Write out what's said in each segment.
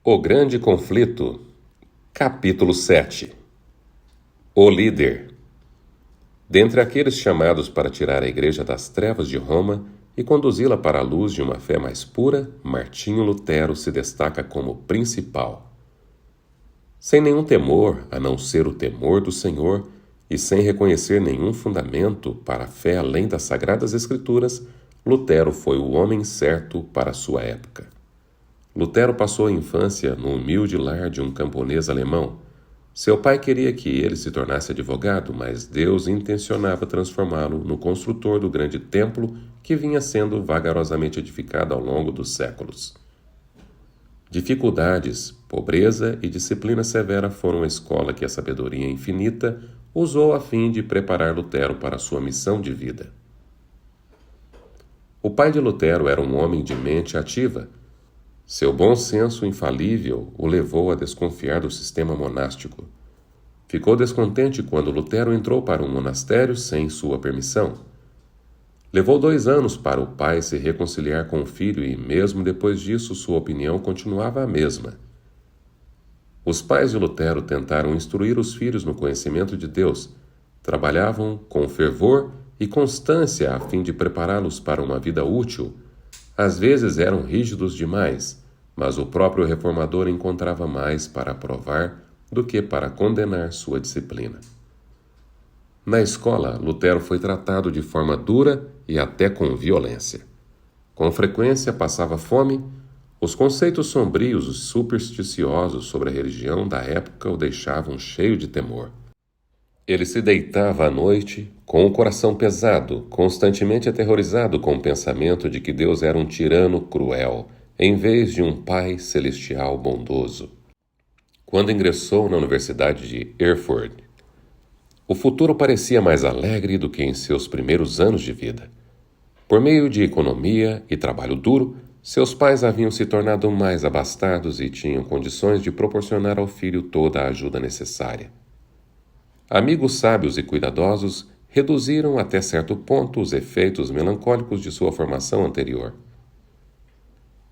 O Grande Conflito, capítulo 7. O líder. Dentre aqueles chamados para tirar a Igreja das trevas de Roma e conduzi-la para a luz de uma fé mais pura, Martinho Lutero se destaca como principal. Sem nenhum temor, a não ser o temor do Senhor, e sem reconhecer nenhum fundamento para a fé além das Sagradas Escrituras, Lutero foi o homem certo para a sua época. Lutero passou a infância no humilde lar de um camponês alemão. Seu pai queria que ele se tornasse advogado, mas Deus intencionava transformá-lo no construtor do grande templo que vinha sendo vagarosamente edificado ao longo dos séculos. Dificuldades, pobreza e disciplina severa foram a escola que a sabedoria infinita usou a fim de preparar Lutero para a sua missão de vida. O pai de Lutero era um homem de mente ativa. Seu bom senso infalível o levou a desconfiar do sistema monástico. Ficou descontente quando Lutero entrou para um monastério sem sua permissão. Levou 2 anos para o pai se reconciliar com o filho e, mesmo depois disso, sua opinião continuava a mesma. Os pais de Lutero tentaram instruir os filhos no conhecimento de Deus. Trabalhavam com fervor e constância a fim de prepará-los para uma vida útil. Às vezes eram rígidos demais, mas o próprio reformador encontrava mais para aprovar do que para condenar sua disciplina. Na escola, Lutero foi tratado de forma dura e até com violência. Com frequência passava fome. Os conceitos sombrios e supersticiosos sobre a religião da época o deixavam cheio de temor. Ele se deitava à noite, com o coração pesado, constantemente aterrorizado com o pensamento de que Deus era um tirano cruel, em vez de um Pai celestial bondoso. Quando ingressou na Universidade de Erfurt, o futuro parecia mais alegre do que em seus primeiros anos de vida. Por meio de economia e trabalho duro, seus pais haviam se tornado mais abastados e tinham condições de proporcionar ao filho toda a ajuda necessária. Amigos sábios e cuidadosos reduziram até certo ponto os efeitos melancólicos de sua formação anterior.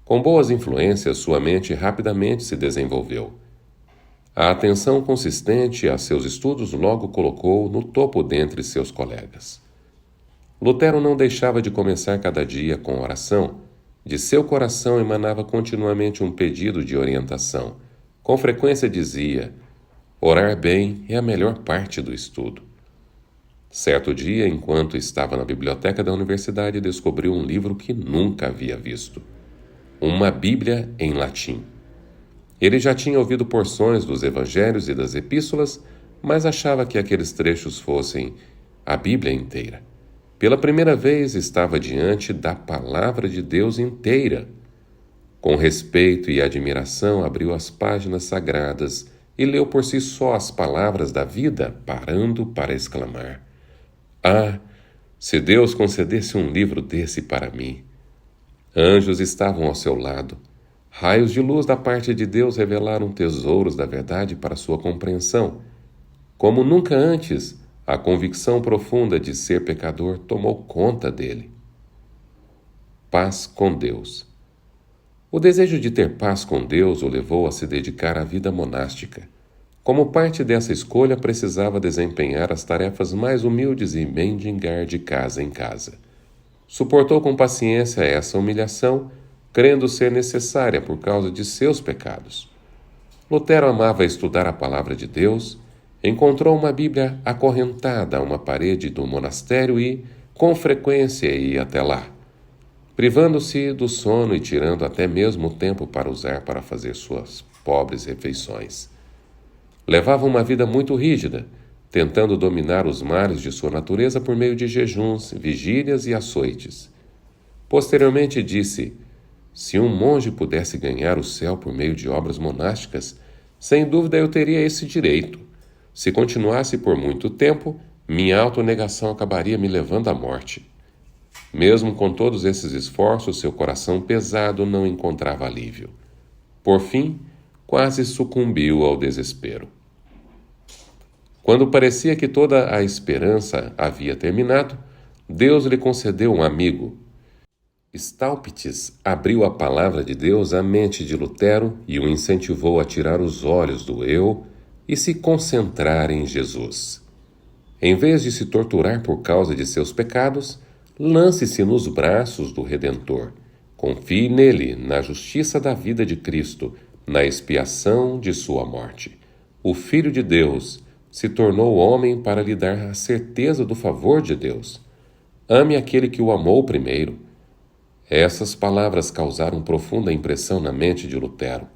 Com boas influências, sua mente rapidamente se desenvolveu. A atenção consistente a seus estudos logo colocou no topo dentre seus colegas. Lutero não deixava de começar cada dia com oração. De seu coração emanava continuamente um pedido de orientação. Com frequência dizia: orar bem é a melhor parte do estudo. Certo dia, enquanto estava na biblioteca da universidade, descobriu um livro que nunca havia visto. Uma Bíblia em latim. Ele já tinha ouvido porções dos evangelhos e das epístolas, mas achava que aqueles trechos fossem a Bíblia inteira. Pela primeira vez estava diante da palavra de Deus inteira. Com respeito e admiração, abriu as páginas sagradas e leu por si só as palavras da vida, parando para exclamar: ah, se Deus concedesse um livro desse para mim! Anjos estavam ao seu lado. Raios de luz da parte de Deus revelaram tesouros da verdade para sua compreensão. Como nunca antes, a convicção profunda de ser pecador tomou conta dele. Paz com Deus. O desejo de ter paz com Deus o levou a se dedicar à vida monástica. Como parte dessa escolha, precisava desempenhar as tarefas mais humildes e mendigar de casa em casa. Suportou com paciência essa humilhação, crendo ser necessária por causa de seus pecados. Lutero amava estudar a palavra de Deus, encontrou uma Bíblia acorrentada a uma parede do monastério e, com frequência, ia até lá, privando-se do sono e tirando até mesmo o tempo para usar para fazer suas pobres refeições. Levava uma vida muito rígida, tentando dominar os males de sua natureza por meio de jejuns, vigílias e açoites. Posteriormente disse: se um monge pudesse ganhar o céu por meio de obras monásticas, sem dúvida eu teria esse direito. Se continuasse por muito tempo, minha autonegação acabaria me levando à morte. Mesmo com todos esses esforços, seu coração pesado não encontrava alívio. Por fim, quase sucumbiu ao desespero. Quando parecia que toda a esperança havia terminado, Deus lhe concedeu um amigo. Staupitz abriu a palavra de Deus à mente de Lutero e o incentivou a tirar os olhos do eu e se concentrar em Jesus. Em vez de se torturar por causa de seus pecados, lance-se nos braços do Redentor. Confie nele, na justiça da vida de Cristo, na expiação de sua morte. O Filho de Deus se tornou homem para lhe dar a certeza do favor de Deus. Ame aquele que o amou primeiro. Essas palavras causaram profunda impressão na mente de Lutero.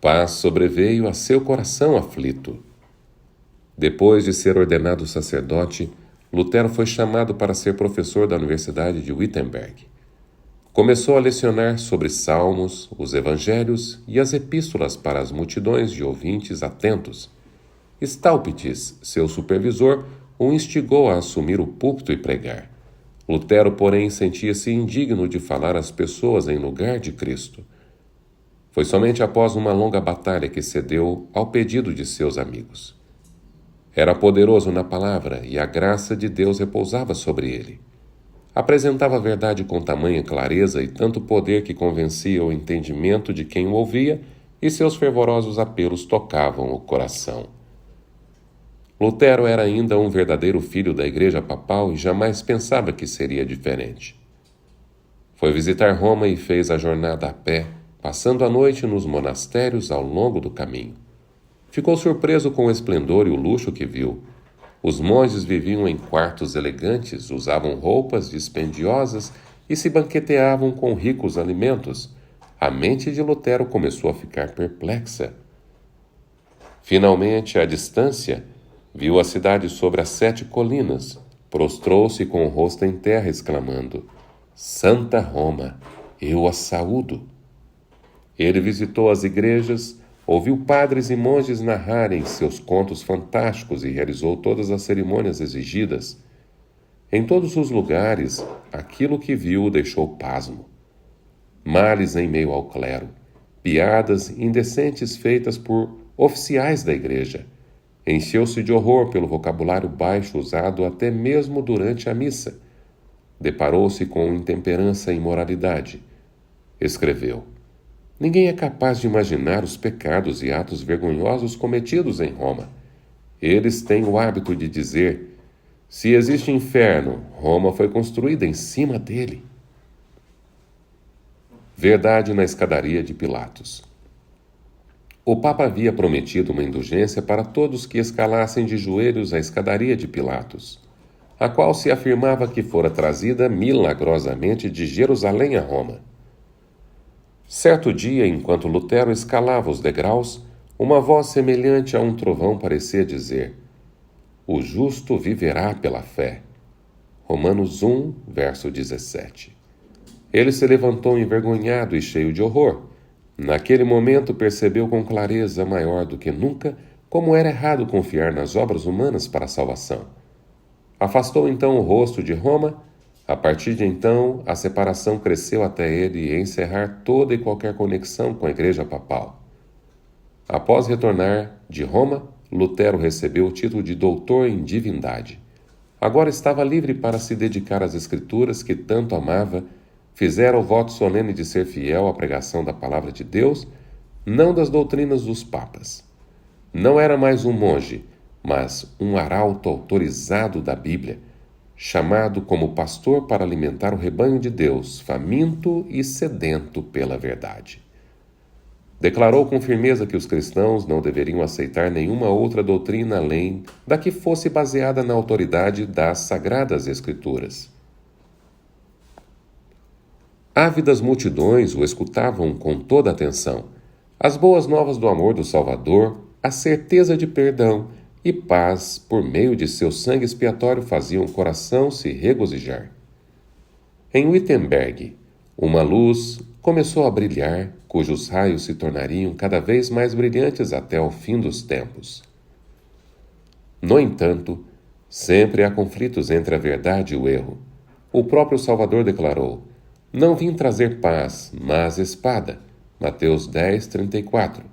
Paz sobreveio a seu coração aflito. Depois de ser ordenado sacerdote, Lutero foi chamado para ser professor da Universidade de Wittenberg. Começou a lecionar sobre salmos, os evangelhos e as epístolas para as multidões de ouvintes atentos. Staupitz, seu supervisor, o instigou a assumir o púlpito e pregar. Lutero, porém, sentia-se indigno de falar às pessoas em lugar de Cristo. Foi somente após uma longa batalha que cedeu ao pedido de seus amigos. Era poderoso na palavra e a graça de Deus repousava sobre ele. Apresentava a verdade com tamanha clareza e tanto poder que convencia o entendimento de quem o ouvia e seus fervorosos apelos tocavam o coração. Lutero era ainda um verdadeiro filho da Igreja Papal e jamais pensava que seria diferente. Foi visitar Roma e fez a jornada a pé, passando a noite nos monastérios ao longo do caminho. Ficou surpreso com o esplendor e o luxo que viu. Os monges viviam em quartos elegantes, usavam roupas dispendiosas e se banqueteavam com ricos alimentos. A mente de Lutero começou a ficar perplexa. Finalmente, à distância, viu a cidade sobre as 7 colinas. Prostrou-se com o rosto em terra, exclamando: Santa Roma, eu a saúdo. Ele visitou as igrejas, ouviu padres e monges narrarem seus contos fantásticos e realizou todas as cerimônias exigidas. Em todos os lugares, aquilo que viu o deixou pasmo. Males em meio ao clero, piadas indecentes feitas por oficiais da igreja. Encheu-se de horror pelo vocabulário baixo usado até mesmo durante a missa. Deparou-se com intemperança e imoralidade. Escreveu: Ninguém é capaz de imaginar os pecados e atos vergonhosos cometidos em Roma. Eles têm o hábito de dizer: se existe inferno, Roma foi construída em cima dele. Verdade na escadaria de Pilatos. O Papa havia prometido uma indulgência para todos que escalassem de joelhos a escadaria de Pilatos, a qual se afirmava que fora trazida milagrosamente de Jerusalém a Roma. Certo dia, enquanto Lutero escalava os degraus, uma voz semelhante a um trovão parecia dizer: O justo viverá pela fé. Romanos 1, verso 17. Ele se levantou envergonhado e cheio de horror. Naquele momento percebeu com clareza maior do que nunca como era errado confiar nas obras humanas para a salvação. Afastou então o rosto de Roma. A partir de então, a separação cresceu até ele encerrar toda e qualquer conexão com a Igreja Papal. Após retornar de Roma, Lutero recebeu o título de doutor em divindade. Agora estava livre para se dedicar às Escrituras que tanto amava, fizera o voto solene de ser fiel à pregação da palavra de Deus, não das doutrinas dos papas. Não era mais um monge, mas um arauto autorizado da Bíblia, chamado como pastor para alimentar o rebanho de Deus, faminto e sedento pela verdade. Declarou com firmeza que os cristãos não deveriam aceitar nenhuma outra doutrina além da que fosse baseada na autoridade das Sagradas Escrituras. Ávidas multidões o escutavam com toda atenção. As boas novas do amor do Salvador, a certeza de perdão e paz por meio de seu sangue expiatório faziam o coração se regozijar. Em Wittenberg, uma luz começou a brilhar, cujos raios se tornariam cada vez mais brilhantes até o fim dos tempos. No entanto, sempre há conflitos entre a verdade e o erro. O próprio Salvador declarou: Não vim trazer paz, mas espada. Mateus 10, 34.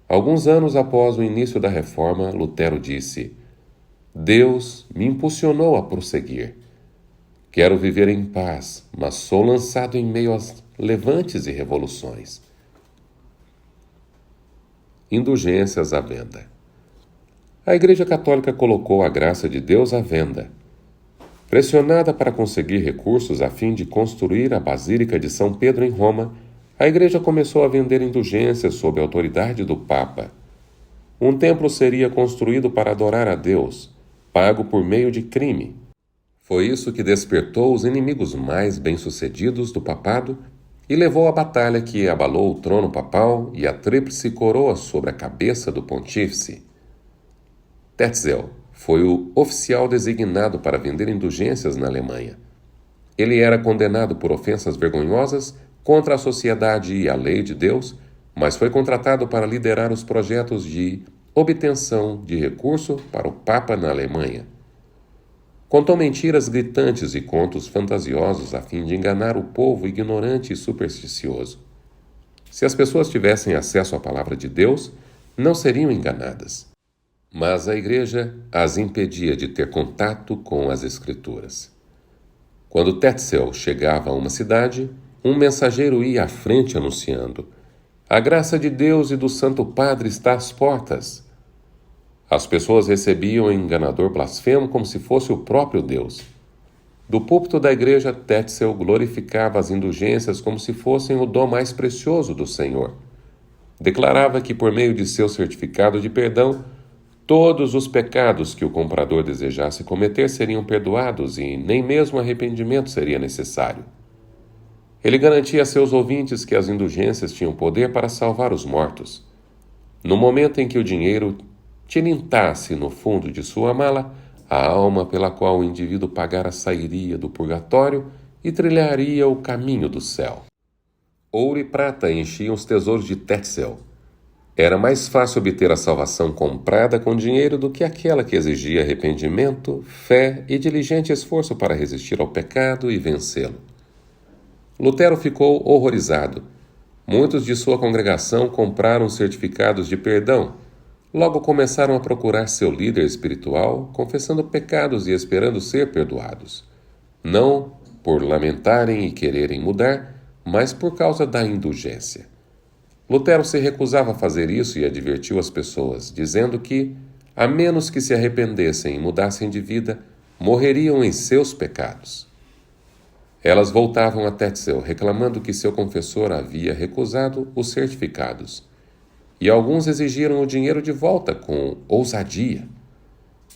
Alguns anos após o início da Reforma, Lutero disse: Deus me impulsionou a prosseguir. Quero viver em paz, mas sou lançado em meio aos levantes e revoluções. Indulgências à venda. A Igreja Católica colocou a graça de Deus à venda. Pressionada para conseguir recursos a fim de construir a Basílica de São Pedro em Roma, a Igreja começou a vender indulgências sob a autoridade do Papa. Um templo seria construído para adorar a Deus, pago por meio de crime. Foi isso que despertou os inimigos mais bem-sucedidos do papado e levou à batalha que abalou o trono papal e a tríplice coroa sobre a cabeça do pontífice. Tetzel foi o oficial designado para vender indulgências na Alemanha. Ele era condenado por ofensas vergonhosas contra a sociedade e a lei de Deus, mas foi contratado para liderar os projetos de obtenção de recurso para o Papa na Alemanha. Contou mentiras gritantes e contos fantasiosos a fim de enganar o povo ignorante e supersticioso. Se as pessoas tivessem acesso à palavra de Deus, não seriam enganadas. Mas a Igreja as impedia de ter contato com as Escrituras. Quando Tetzel chegava a uma cidade, um mensageiro ia à frente anunciando: "A graça de Deus e do Santo Padre está às portas." As pessoas recebiam o enganador blasfemo como se fosse o próprio Deus. Do púlpito da igreja, Tetzel glorificava as indulgências como se fossem o dom mais precioso do Senhor. Declarava que, por meio de seu certificado de perdão, todos os pecados que o comprador desejasse cometer seriam perdoados e nem mesmo arrependimento seria necessário. Ele garantia a seus ouvintes que as indulgências tinham poder para salvar os mortos. No momento em que o dinheiro tilintasse no fundo de sua mala, a alma pela qual o indivíduo pagara sairia do purgatório e trilharia o caminho do céu. Ouro e prata enchiam os tesouros de Tetzel. Era mais fácil obter a salvação comprada com dinheiro do que aquela que exigia arrependimento, fé e diligente esforço para resistir ao pecado e vencê-lo. Lutero ficou horrorizado. Muitos de sua congregação compraram certificados de perdão. Logo começaram a procurar seu líder espiritual, confessando pecados e esperando ser perdoados. Não por lamentarem e quererem mudar, mas por causa da indulgência. Lutero se recusava a fazer isso e advertiu as pessoas, dizendo que, a menos que se arrependessem e mudassem de vida, morreriam em seus pecados. Elas voltavam a Tetzel, reclamando que seu confessor havia recusado os certificados, e alguns exigiram o dinheiro de volta com ousadia.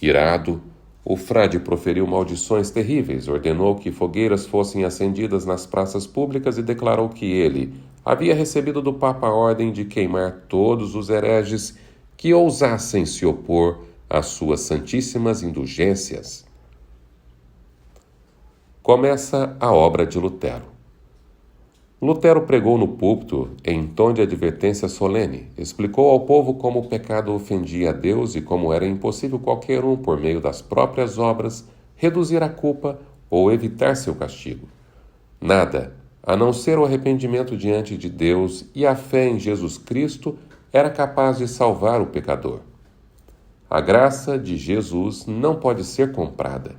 Irado, o frade proferiu maldições terríveis, ordenou que fogueiras fossem acendidas nas praças públicas e declarou que ele havia recebido do Papa a ordem de queimar todos os hereges que ousassem se opor às suas santíssimas indulgências. Começa a obra de Lutero. Lutero pregou no púlpito em tom de advertência solene, explicou ao povo como o pecado ofendia a Deus e como era impossível qualquer um, por meio das próprias obras, reduzir a culpa ou evitar seu castigo. Nada, a não ser o arrependimento diante de Deus e a fé em Jesus Cristo, era capaz de salvar o pecador. A graça de Jesus não pode ser comprada.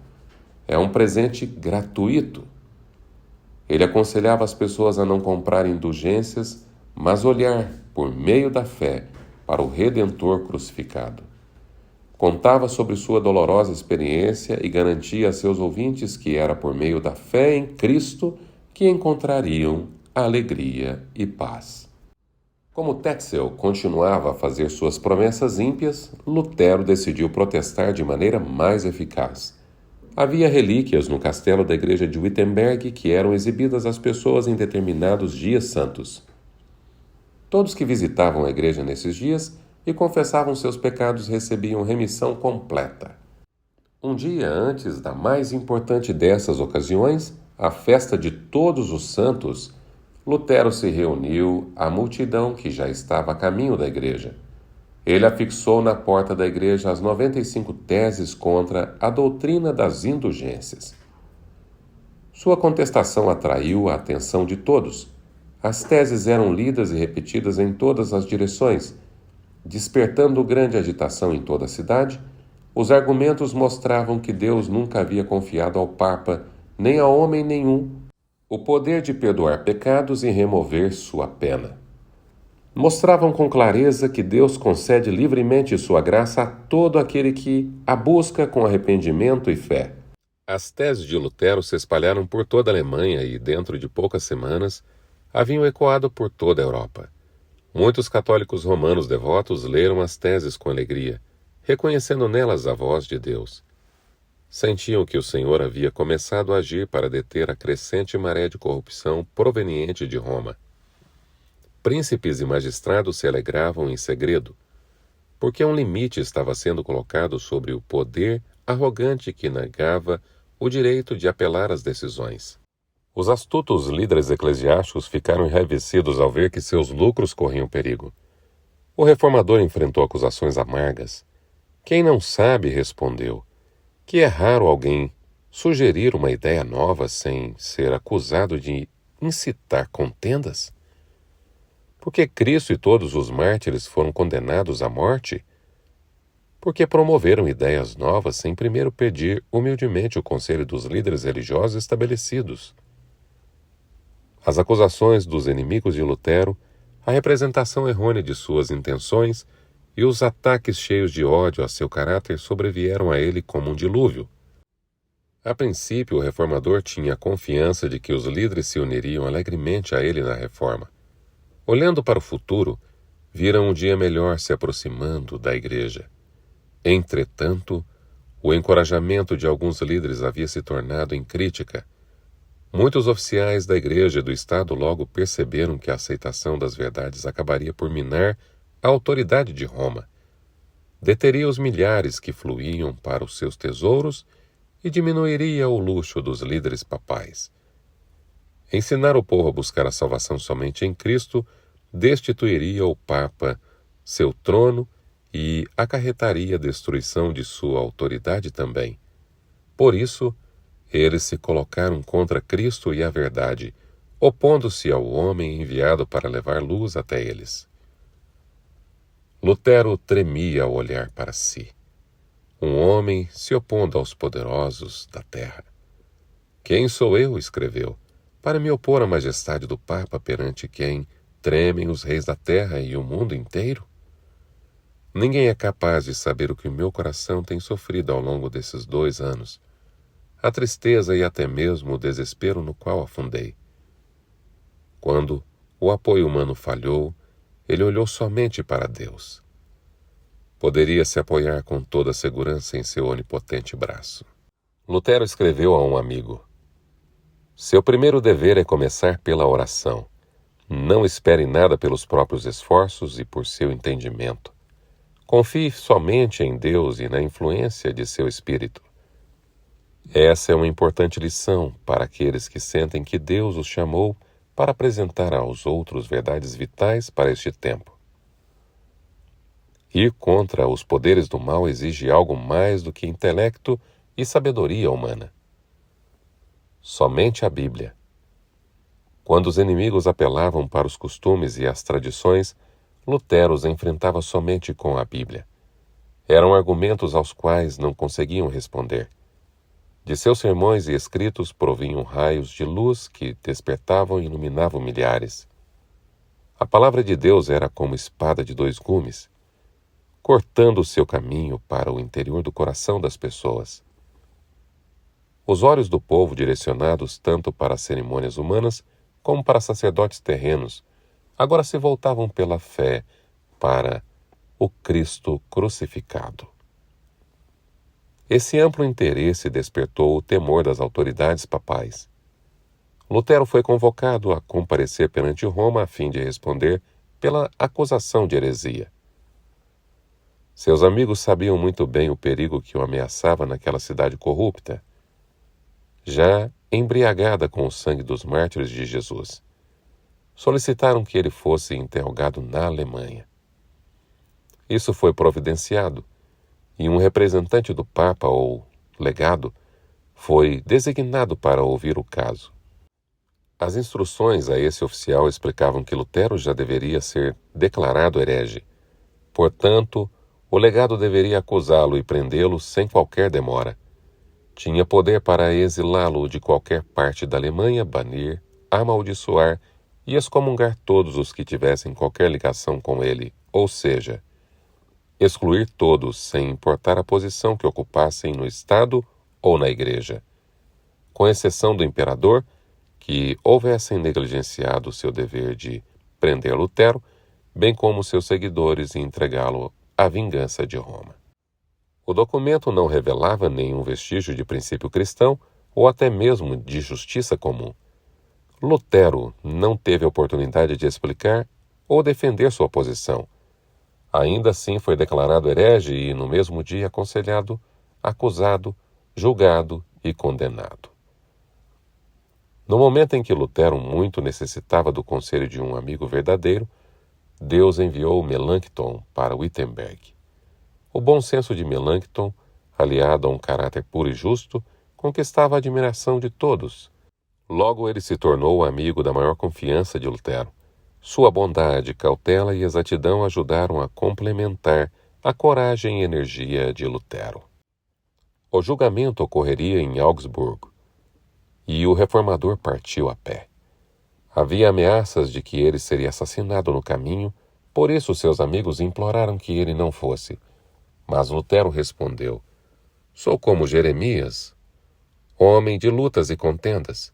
É um presente gratuito. Ele aconselhava as pessoas a não comprar indulgências, mas olhar, por meio da fé, para o Redentor crucificado. Contava sobre sua dolorosa experiência e garantia a seus ouvintes que era por meio da fé em Cristo que encontrariam alegria e paz. Como Tetzel continuava a fazer suas promessas ímpias, Lutero decidiu protestar de maneira mais eficaz. Havia relíquias no castelo da igreja de Wittenberg que eram exibidas às pessoas em determinados dias santos. Todos que visitavam a igreja nesses dias e confessavam seus pecados recebiam remissão completa. Um dia antes da mais importante dessas ocasiões, a festa de Todos os Santos, Lutero se reuniu à multidão que já estava a caminho da igreja. Ele afixou na porta da igreja as 95 teses contra a doutrina das indulgências. Sua contestação atraiu a atenção de todos. As teses eram lidas e repetidas em todas as direções. Despertando grande agitação em toda a cidade, os argumentos mostravam que Deus nunca havia confiado ao Papa nem a homem nenhum, o poder de perdoar pecados e remover sua pena. Mostravam com clareza que Deus concede livremente sua graça a todo aquele que a busca com arrependimento e fé. As teses de Lutero se espalharam por toda a Alemanha e, dentro de poucas semanas, haviam ecoado por toda a Europa. Muitos católicos romanos devotos leram as teses com alegria, reconhecendo nelas a voz de Deus. Sentiam que o Senhor havia começado a agir para deter a crescente maré de corrupção proveniente de Roma. Príncipes e magistrados se alegravam em segredo, porque um limite estava sendo colocado sobre o poder arrogante que negava o direito de apelar às decisões. Os astutos líderes eclesiásticos ficaram enraivecidos ao ver que seus lucros corriam perigo. O reformador enfrentou acusações amargas. Quem não sabe, respondeu, que é raro alguém sugerir uma ideia nova sem ser acusado de incitar contendas? Porque Cristo e todos os mártires foram condenados à morte? Porque promoveram ideias novas sem primeiro pedir humildemente o conselho dos líderes religiosos estabelecidos. As acusações dos inimigos de Lutero, a representação errônea de suas intenções e os ataques cheios de ódio a seu caráter sobrevieram a ele como um dilúvio. A princípio, o reformador tinha a confiança de que os líderes se uniriam alegremente a ele na reforma. Olhando para o futuro, viram um dia melhor se aproximando da igreja. Entretanto, o encorajamento de alguns líderes havia se tornado em crítica. Muitos oficiais da igreja e do Estado logo perceberam que a aceitação das verdades acabaria por minar a autoridade de Roma. Deteria os milhares que fluíam para os seus tesouros e diminuiria o luxo dos líderes papais. Ensinar o povo a buscar a salvação somente em Cristo destituiria o Papa, seu trono, e acarretaria a destruição de sua autoridade também. Por isso, eles se colocaram contra Cristo e a verdade, opondo-se ao homem enviado para levar luz até eles. Lutero tremia ao olhar para si. Um homem se opondo aos poderosos da terra. Quem sou eu, escreveu, para me opor à majestade do Papa perante quem tremem os reis da terra e o mundo inteiro? Ninguém é capaz de saber o que o meu coração tem sofrido ao longo desses 2 anos, a tristeza e até mesmo o desespero no qual afundei. Quando o apoio humano falhou, ele olhou somente para Deus. Poderia se apoiar com toda a segurança em seu onipotente braço. Lutero escreveu a um amigo: seu primeiro dever é começar pela oração. Não espere nada pelos próprios esforços e por seu entendimento. Confie somente em Deus e na influência de seu espírito. Essa é uma importante lição para aqueles que sentem que Deus os chamou para apresentar aos outros verdades vitais para este tempo. Ir contra os poderes do mal exige algo mais do que intelecto e sabedoria humana. Somente a Bíblia. Quando os inimigos apelavam para os costumes e as tradições, Lutero os enfrentava somente com a Bíblia. Eram argumentos aos quais não conseguiam responder. De seus sermões e escritos provinham raios de luz que despertavam e iluminavam milhares. A palavra de Deus era como espada de 2 gumes, cortando o seu caminho para o interior do coração das pessoas. Os olhos do povo, direcionados tanto para as cerimônias humanas como para sacerdotes terrenos, agora se voltavam pela fé para o Cristo crucificado. Esse amplo interesse despertou o temor das autoridades papais. Lutero foi convocado a comparecer perante Roma a fim de responder pela acusação de heresia. Seus amigos sabiam muito bem o perigo que o ameaçava naquela cidade corrupta, já embriagada com o sangue dos mártires de Jesus. Solicitaram que ele fosse interrogado na Alemanha. Isso foi providenciado, e um representante do Papa ou legado foi designado para ouvir o caso. As instruções a esse oficial explicavam que Lutero já deveria ser declarado herege. Portanto, o legado deveria acusá-lo e prendê-lo sem qualquer demora. Tinha poder para exilá-lo de qualquer parte da Alemanha, banir, amaldiçoar e excomungar todos os que tivessem qualquer ligação com ele, ou seja, excluir todos sem importar a posição que ocupassem no Estado ou na Igreja, com exceção do imperador, que houvessem negligenciado seu dever de prender Lutero, bem como seus seguidores e entregá-lo à vingança de Roma. O documento não revelava nenhum vestígio de princípio cristão ou até mesmo de justiça comum. Lutero não teve a oportunidade de explicar ou defender sua posição. Ainda assim foi declarado herege e, no mesmo dia, aconselhado, acusado, julgado e condenado. No momento em que Lutero muito necessitava do conselho de um amigo verdadeiro, Deus enviou Melanchthon para Wittenberg. O bom senso de Melanchthon, aliado a um caráter puro e justo, conquistava a admiração de todos. Logo ele se tornou o amigo da maior confiança de Lutero. Sua bondade, cautela e exatidão ajudaram a complementar a coragem e energia de Lutero. O julgamento ocorreria em Augsburgo, e o reformador partiu a pé. Havia ameaças de que ele seria assassinado no caminho, por isso seus amigos imploraram que ele não fosse. Mas Lutero respondeu: "Sou como Jeremias, homem de lutas e contendas.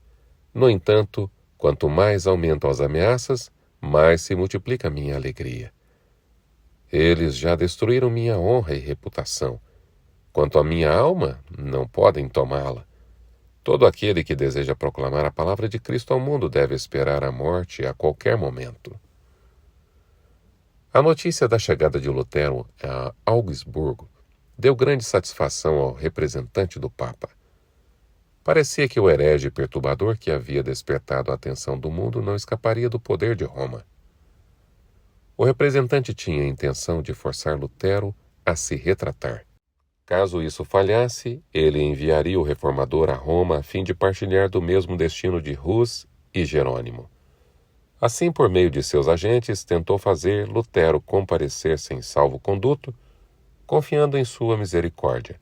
No entanto, quanto mais aumentam as ameaças, mais se multiplica a minha alegria. Eles já destruíram minha honra e reputação. Quanto à minha alma, não podem tomá-la. Todo aquele que deseja proclamar a palavra de Cristo ao mundo deve esperar a morte a qualquer momento." A notícia da chegada de Lutero a Augsburgo deu grande satisfação ao representante do Papa. Parecia que o herege perturbador que havia despertado a atenção do mundo não escaparia do poder de Roma. O representante tinha a intenção de forçar Lutero a se retratar. Caso isso falhasse, ele enviaria o reformador a Roma a fim de partilhar do mesmo destino de Hus e Jerônimo. Assim, por meio de seus agentes, tentou fazer Lutero comparecer sem salvo-conduto, confiando em sua misericórdia.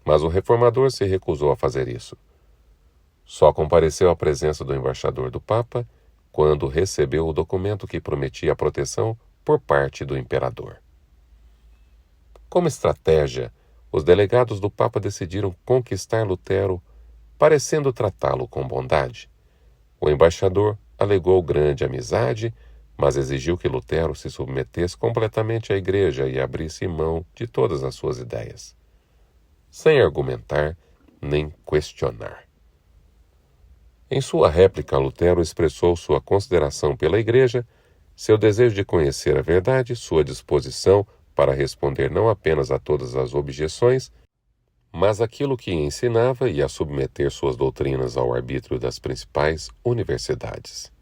Mas o reformador se recusou a fazer isso. Só compareceu à presença do embaixador do Papa quando recebeu o documento que prometia a proteção por parte do imperador. Como estratégia, os delegados do Papa decidiram conquistar Lutero, parecendo tratá-lo com bondade. O embaixador alegou grande amizade, mas exigiu que Lutero se submetesse completamente à Igreja e abrisse mão de todas as suas ideias, sem argumentar nem questionar. Em sua réplica, Lutero expressou sua consideração pela Igreja, seu desejo de conhecer a verdade, sua disposição para responder não apenas a todas as objeções, mas aquilo que ensinava e a submeter suas doutrinas ao arbítrio das principais universidades.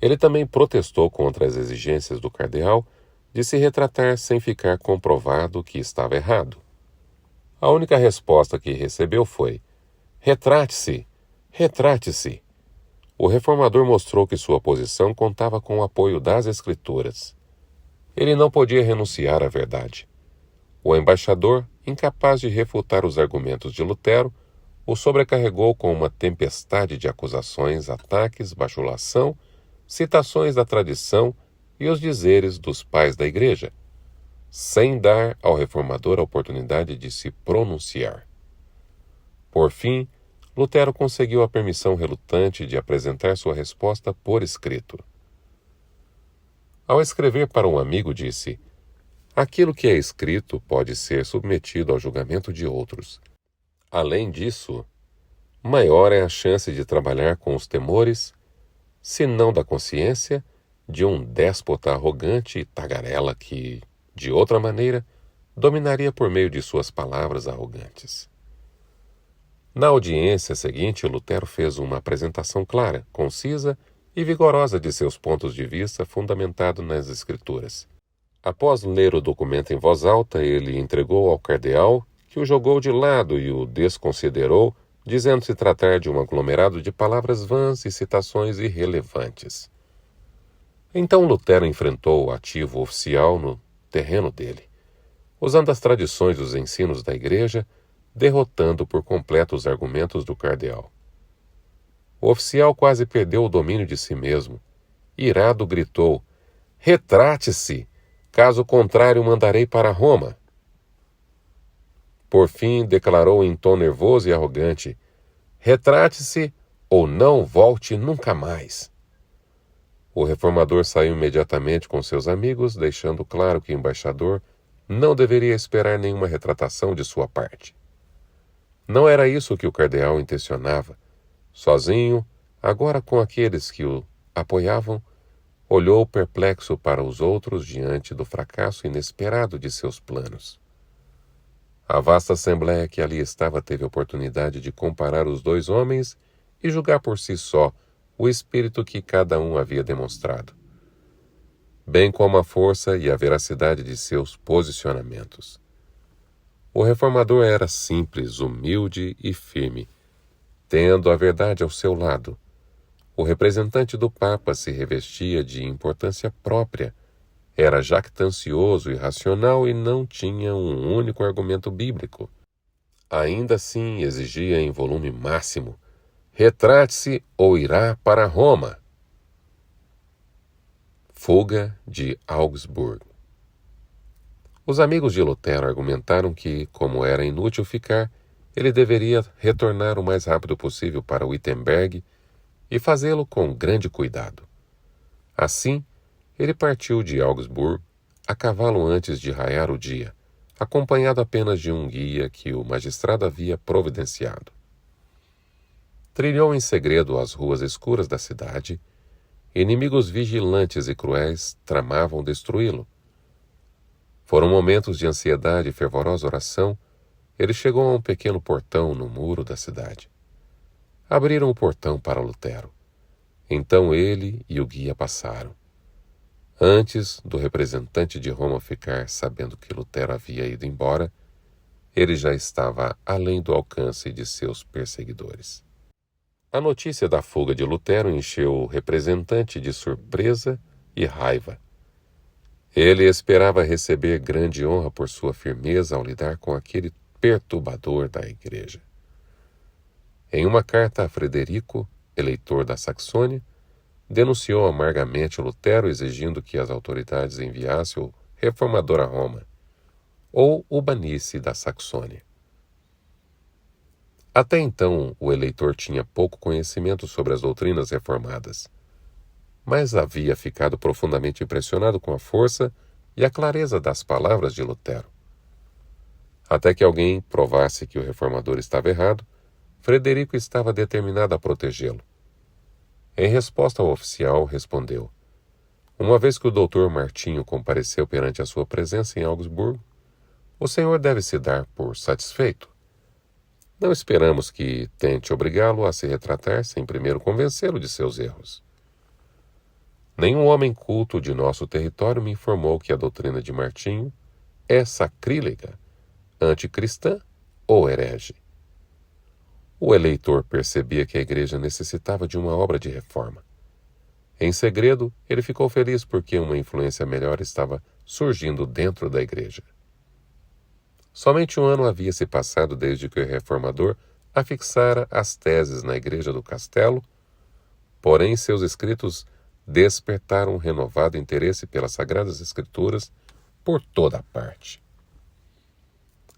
Ele também protestou contra as exigências do cardeal de se retratar sem ficar comprovado que estava errado. A única resposta que recebeu foi: "Retrate-se, retrate-se." O reformador mostrou que sua posição contava com o apoio das Escrituras. Ele não podia renunciar à verdade. O embaixador, incapaz de refutar os argumentos de Lutero, o sobrecarregou com uma tempestade de acusações, ataques, bajulação, citações da tradição e os dizeres dos pais da Igreja, sem dar ao reformador a oportunidade de se pronunciar. Por fim, Lutero conseguiu a permissão relutante de apresentar sua resposta por escrito. Ao escrever para um amigo, disse: "Aquilo que é escrito pode ser submetido ao julgamento de outros. Além disso, maior é a chance de trabalhar com os temores, se não da consciência, de um déspota arrogante e tagarela que, de outra maneira, dominaria por meio de suas palavras arrogantes." Na audiência seguinte, Lutero fez uma apresentação clara, concisa e vigorosa de seus pontos de vista fundamentado nas Escrituras. Após ler o documento em voz alta, ele entregou ao cardeal, que o jogou de lado e o desconsiderou, dizendo-se tratar de um aglomerado de palavras vãs e citações irrelevantes. Então Lutero enfrentou o ativo oficial no terreno dele. Usando as tradições dos ensinos da Igreja, derrotando por completo os argumentos do cardeal. O oficial quase perdeu o domínio de si mesmo. Irado, gritou: "Retrate-se! Caso contrário, mandarei para Roma." Por fim, declarou em tom nervoso e arrogante: "Retrate-se ou não volte nunca mais." O reformador saiu imediatamente com seus amigos, deixando claro que o embaixador não deveria esperar nenhuma retratação de sua parte. Não era isso que o cardeal intencionava. Sozinho, agora com aqueles que o apoiavam, olhou perplexo para os outros diante do fracasso inesperado de seus planos. A vasta assembleia que ali estava teve a oportunidade de comparar os dois homens e julgar por si só o espírito que cada um havia demonstrado, bem como a força e a veracidade de seus posicionamentos. O reformador era simples, humilde e firme, tendo a verdade ao seu lado. O representante do Papa se revestia de importância própria, era jactancioso e racional e não tinha um único argumento bíblico. Ainda assim exigia em volume máximo: "Retrate-se ou irá para Roma." Fuga de Augsburgo. Os amigos de Lutero argumentaram que, como era inútil ficar, ele deveria retornar o mais rápido possível para Wittenberg e fazê-lo com grande cuidado. Assim, ele partiu de Augsburgo a cavalo antes de raiar o dia, acompanhado apenas de um guia que o magistrado havia providenciado. Trilhou em segredo as ruas escuras da cidade. Inimigos vigilantes e cruéis tramavam destruí-lo. Foram momentos de ansiedade e fervorosa oração. Ele chegou a um pequeno portão no muro da cidade. Abriram o portão para Lutero. Então ele e o guia passaram. Antes do representante de Roma ficar sabendo que Lutero havia ido embora, ele já estava além do alcance de seus perseguidores. A notícia da fuga de Lutero encheu o representante de surpresa e raiva. Ele esperava receber grande honra por sua firmeza ao lidar com aquele perturbador da igreja. Em uma carta a Frederico, eleitor da Saxônia, denunciou amargamente Lutero, exigindo que as autoridades enviassem o reformador a Roma, ou o banisse da Saxônia. Até então, o eleitor tinha pouco conhecimento sobre as doutrinas reformadas, mas havia ficado profundamente impressionado com a força e a clareza das palavras de Lutero. Até que alguém provasse que o reformador estava errado, Frederico estava determinado a protegê-lo. Em resposta ao oficial, respondeu: "Uma vez que o doutor Martinho compareceu perante a sua presença em Augsburgo, o senhor deve se dar por satisfeito. Não esperamos que tente obrigá-lo a se retratar sem primeiro convencê-lo de seus erros. Nenhum homem culto de nosso território me informou que a doutrina de Martinho é sacrílega, anticristã ou herege." O eleitor percebia que a igreja necessitava de uma obra de reforma. Em segredo, ele ficou feliz porque uma influência melhor estava surgindo dentro da igreja. Somente um ano havia se passado desde que o reformador afixara as teses na igreja do castelo, porém seus escritos despertaram um renovado interesse pelas Sagradas Escrituras por toda a parte.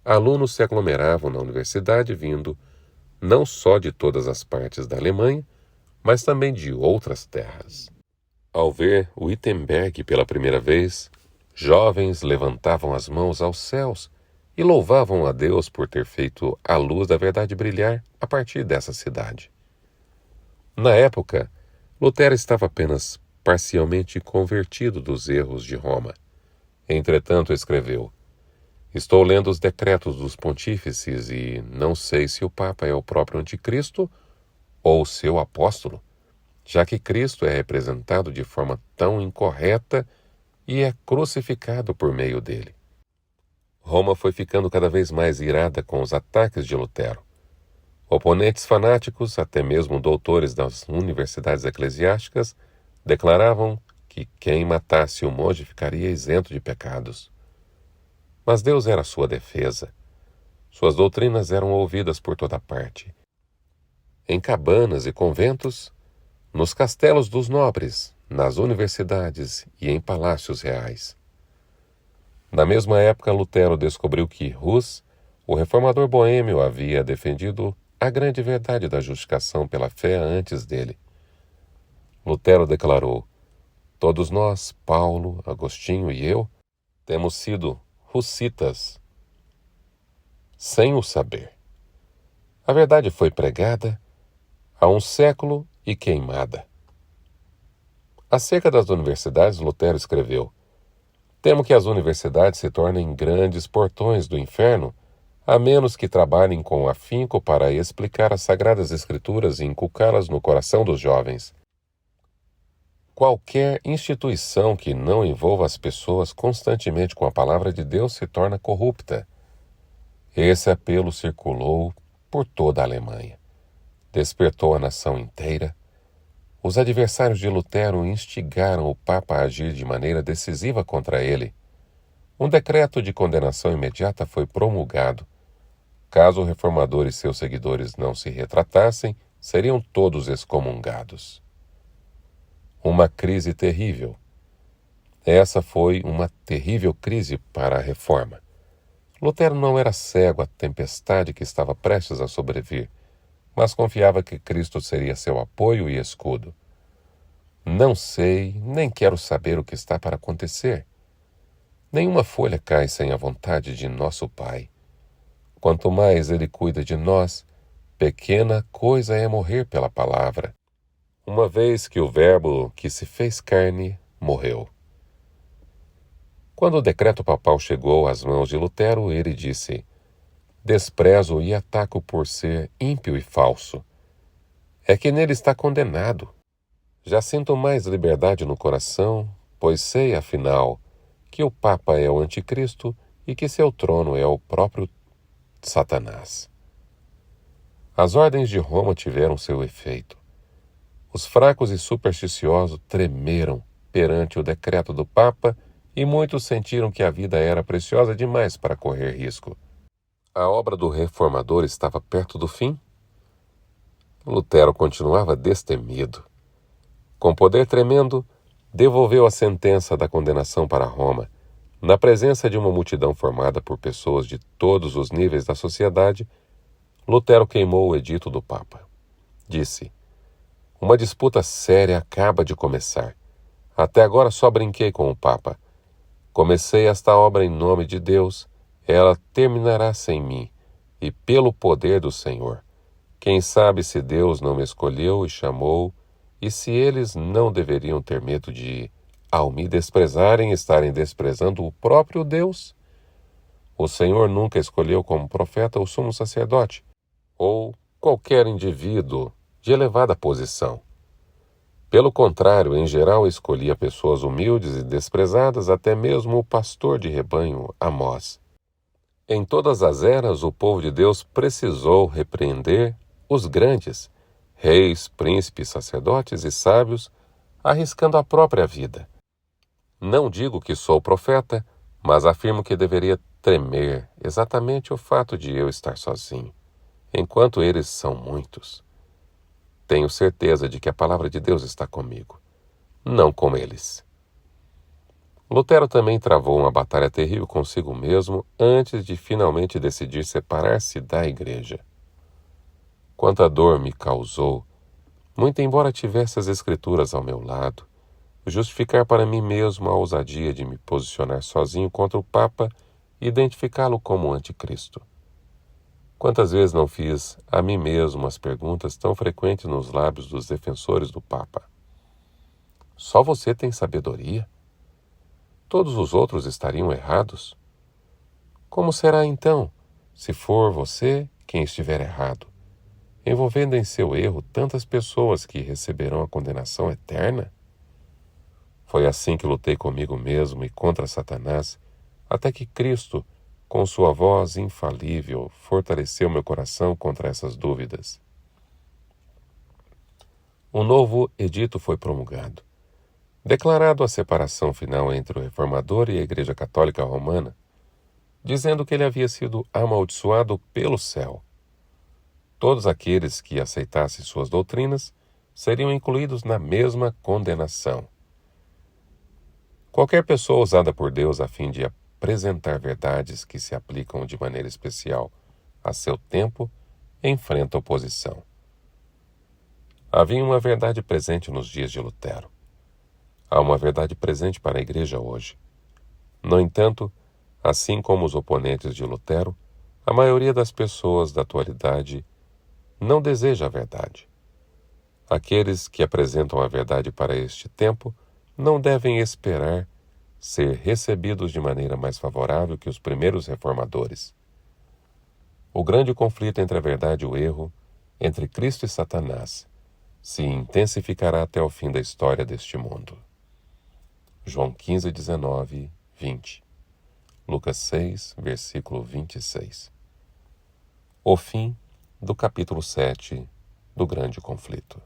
Alunos se aglomeravam na universidade vindo não só de todas as partes da Alemanha, mas também de outras terras. Ao ver Wittenberg pela primeira vez, jovens levantavam as mãos aos céus e louvavam a Deus por ter feito a luz da verdade brilhar a partir dessa cidade. Na época, Lutero estava apenas parcialmente convertido dos erros de Roma. Entretanto, escreveu: "Estou lendo os decretos dos pontífices e não sei se o Papa é o próprio Anticristo ou seu apóstolo, já que Cristo é representado de forma tão incorreta e é crucificado por meio dele." Roma foi ficando cada vez mais irada com os ataques de Lutero. Oponentes fanáticos, até mesmo doutores das universidades eclesiásticas, declaravam que quem matasse o monge ficaria isento de pecados. Mas Deus era sua defesa. Suas doutrinas eram ouvidas por toda parte. Em cabanas e conventos, nos castelos dos nobres, nas universidades e em palácios reais. Na mesma época, Lutero descobriu que Hus, o reformador boêmio, havia defendido a grande verdade da justificação pela fé antes dele. Lutero declarou: todos nós, Paulo, Agostinho e eu, temos sido hussitas, sem o saber. A verdade foi pregada há um século e queimada. Acerca das universidades, Lutero escreveu: temo que as universidades se tornem grandes portões do inferno, a menos que trabalhem com afinco para explicar as Sagradas Escrituras e inculcá-las no coração dos jovens. Qualquer instituição que não envolva as pessoas constantemente com a palavra de Deus se torna corrupta. Esse apelo circulou por toda a Alemanha. Despertou a nação inteira. Os adversários de Lutero instigaram o Papa a agir de maneira decisiva contra ele. Um decreto de condenação imediata foi promulgado. Caso o reformador e seus seguidores não se retratassem, seriam todos excomungados. Uma crise terrível. Essa foi uma terrível crise para a Reforma. Lutero não era cego à tempestade que estava prestes a sobrevir, mas confiava que Cristo seria seu apoio e escudo. Não sei, nem quero saber o que está para acontecer. Nenhuma folha cai sem a vontade de nosso Pai. Quanto mais Ele cuida de nós, pequena coisa é morrer pela palavra, uma vez que o Verbo que se fez carne morreu. Quando o decreto papal chegou às mãos de Lutero, ele disse: desprezo e ataco por ser ímpio e falso. É que nele está condenado. Já sinto mais liberdade no coração, pois sei, afinal, que o Papa é o Anticristo e que seu trono é o próprio Satanás. As ordens de Roma tiveram seu efeito. Os fracos e supersticiosos tremeram perante o decreto do Papa e muitos sentiram que a vida era preciosa demais para correr risco. A obra do reformador estava perto do fim. Lutero continuava destemido. Com poder tremendo, devolveu a sentença da condenação para Roma. Na presença de uma multidão formada por pessoas de todos os níveis da sociedade, Lutero queimou o edito do Papa. Disse: uma disputa séria acaba de começar. Até agora só brinquei com o Papa. Comecei esta obra em nome de Deus, ela terminará sem mim, e pelo poder do Senhor. Quem sabe se Deus não me escolheu e chamou, e se eles não deveriam ter medo de, ao me desprezarem, estarem desprezando o próprio Deus? O Senhor nunca escolheu como profeta o sumo sacerdote, ou qualquer indivíduo de elevada posição. Pelo contrário, em geral escolhia pessoas humildes e desprezadas, até mesmo o pastor de rebanho, Amós. Em todas as eras, o povo de Deus precisou repreender os grandes, reis, príncipes, sacerdotes e sábios, arriscando a própria vida. Não digo que sou profeta, mas afirmo que deveria tremer exatamente o fato de eu estar sozinho, enquanto eles são muitos. Tenho certeza de que a palavra de Deus está comigo, não com eles. Lutero também travou uma batalha terrível consigo mesmo antes de finalmente decidir separar-se da igreja. Quanta dor me causou, muito embora tivesse as Escrituras ao meu lado, justificar para mim mesmo a ousadia de me posicionar sozinho contra o Papa e identificá-lo como anticristo. Quantas vezes não fiz a mim mesmo as perguntas tão frequentes nos lábios dos defensores do Papa? Só você tem sabedoria? Todos os outros estariam errados? Como será então, se for você quem estiver errado, envolvendo em seu erro tantas pessoas que receberão a condenação eterna? Foi assim que lutei comigo mesmo e contra Satanás, até que Cristo, com sua voz infalível, fortaleceu meu coração contra essas dúvidas. Um novo edito foi promulgado, declarado a separação final entre o reformador e a Igreja Católica Romana. dizendo que ele havia sido amaldiçoado pelo céu. Todos aqueles que aceitassem suas doutrinas seriam incluídos na mesma condenação. Qualquer pessoa usada por Deus a fim de apresentar verdades que se aplicam de maneira especial a seu tempo enfrenta oposição. Havia uma verdade presente nos dias de Lutero. Há uma verdade presente para a Igreja hoje. No entanto, assim como os oponentes de Lutero, a maioria das pessoas da atualidade não deseja a verdade. Aqueles que apresentam a verdade para este tempo não devem esperar ser recebidos de maneira mais favorável que os primeiros reformadores. O grande conflito entre a verdade e o erro, entre Cristo e Satanás, se intensificará até o fim da história deste mundo. João 15, 19, 20. Lucas 6, versículo 26. O fim do capítulo 7 do grande conflito.